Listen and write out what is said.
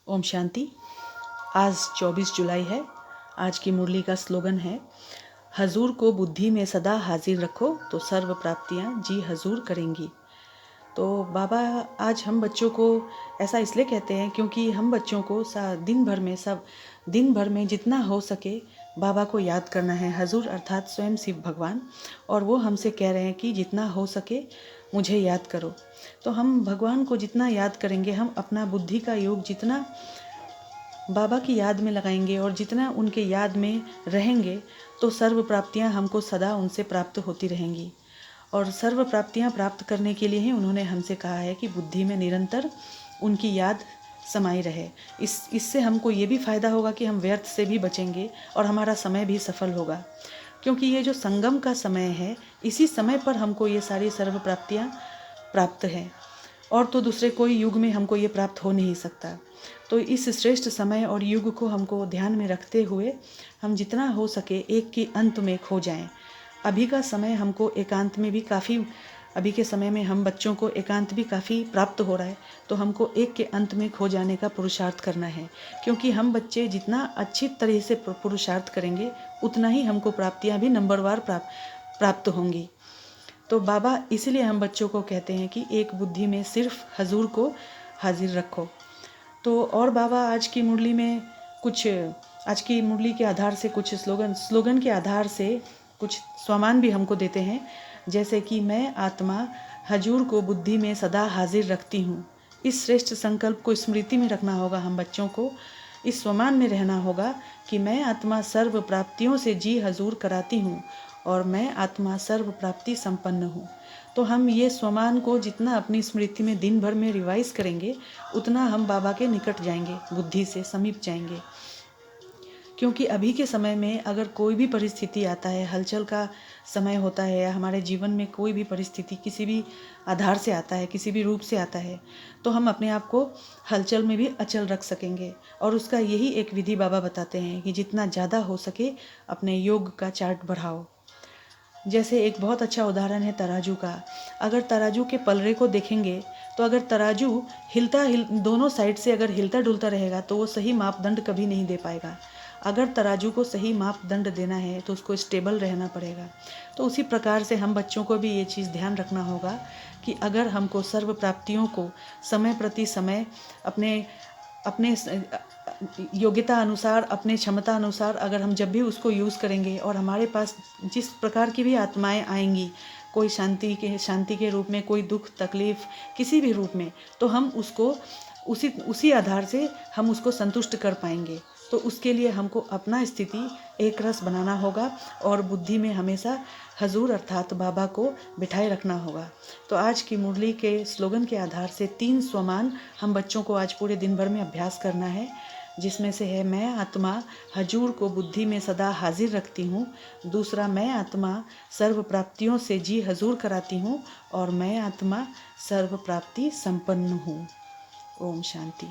ओम शांति। आज 24 जुलाई है। आज की मुरली का स्लोगन है, हजूर को बुद्धि में सदा हाजिर रखो तो सर्व प्राप्तियां जी हजूर करेंगी। तो बाबा आज हम बच्चों को ऐसा इसलिए कहते हैं क्योंकि हम बच्चों को दिन भर में जितना हो सके बाबा को याद करना है। हजूर अर्थात स्वयं शिव भगवान, और वो हमसे कह रहे हैं कि जितना हो सके मुझे याद करो। तो हम भगवान को जितना याद करेंगे, हम अपना बुद्धि का योग जितना बाबा की याद में लगाएंगे और जितना उनके याद में रहेंगे, तो सर्व प्राप्तियां हमको सदा उनसे प्राप्त होती रहेंगी। और सर्व प्राप्तियां प्राप्त करने के लिए ही उन्होंने हमसे कहा है कि बुद्धि में निरंतर उनकी याद समाई रहे। इससे हमको ये भी फ़ायदा होगा कि हम व्यर्थ से भी बचेंगे और हमारा समय भी सफल होगा, क्योंकि ये जो संगम का समय है, इसी समय पर हमको ये सारी सर्व प्राप्तियां प्राप्त हैं, और तो दूसरे कोई युग में हमको ये प्राप्त हो नहीं सकता। तो इस श्रेष्ठ समय और युग को हमको ध्यान में रखते हुए हम जितना हो सके एक के अंत में खो जाएं। अभी का समय हमको एकांत में भी काफ़ी, अभी के समय में हम बच्चों को एकांत भी काफ़ी प्राप्त हो रहा है, तो हमको एक के अंत में खो जाने का पुरुषार्थ करना है, क्योंकि हम बच्चे जितना अच्छी तरह से पुरुषार्थ करेंगे उतना ही हमको प्राप्तियां भी नंबरवार प्राप्त होंगी। तो बाबा इसलिए हम बच्चों को कहते हैं कि एक बुद्धि में सिर्फ हजूर को हाजिर रखो। तो और बाबा आज की मुरली के आधार से कुछ स्लोगन के आधार से कुछ स्वमान भी हमको देते हैं, जैसे कि मैं आत्मा हजूर को बुद्धि में सदा हाजिर रखती हूँ। इस श्रेष्ठ संकल्प को स्मृति में रखना होगा। हम बच्चों को इस स्वमान में रहना होगा कि मैं आत्मा सर्व प्राप्तियों से जी हजूर कराती हूँ और मैं आत्मा सर्व प्राप्ति संपन्न हूँ। तो हम ये स्वमान को जितना अपनी स्मृति में दिन भर में रिवाइज करेंगे, उतना हम बाबा के निकट जाएंगे, बुद्धि से समीप जाएंगे। क्योंकि अभी के समय में अगर कोई भी परिस्थिति आता है, हलचल का समय होता है, या हमारे जीवन में कोई भी परिस्थिति किसी भी आधार से आता है, किसी भी रूप से आता है, तो हम अपने आप को हलचल में भी अचल रख सकेंगे। और उसका यही एक विधि बाबा बताते हैं कि जितना ज़्यादा हो सके अपने योग का चार्ट बढ़ाओ। जैसे एक बहुत अच्छा उदाहरण है तराजू का। अगर तराजू के पलड़े को देखेंगे, तो अगर तराजू दोनों साइड से अगर हिलता डुलता रहेगा, तो वो सही मापदंड कभी नहीं दे पाएगा। अगर तराजू को सही मापदंड देना है तो उसको स्टेबल रहना पड़ेगा। तो उसी प्रकार से हम बच्चों को भी ये चीज़ ध्यान रखना होगा कि अगर हमको सर्व प्राप्तियों को समय प्रति समय अपने योग्यता अनुसार, अपने क्षमता अनुसार अगर हम जब भी उसको यूज़ करेंगे, और हमारे पास जिस प्रकार की भी आत्माएं आएंगी, कोई शांति के रूप में, कोई दुख तकलीफ किसी भी रूप में, तो हम उसको उसी आधार से हम उसको संतुष्ट कर पाएंगे। तो उसके लिए हमको अपना स्थिति एक रस बनाना होगा और बुद्धि में हमेशा हजूर अर्थात बाबा को बिठाए रखना होगा। तो आज की मुरली के स्लोगन के आधार से 3 स्वमान हम बच्चों को आज पूरे दिन भर में अभ्यास करना है, जिसमें से है, मैं आत्मा हजूर को बुद्धि में सदा हाजिर रखती हूँ। दूसरा, मैं आत्मा सर्व प्राप्तियों से जी हजूर कराती हूँ, और मैं आत्मा सर्व प्राप्ति संपन्न हूँ। ओम शांति।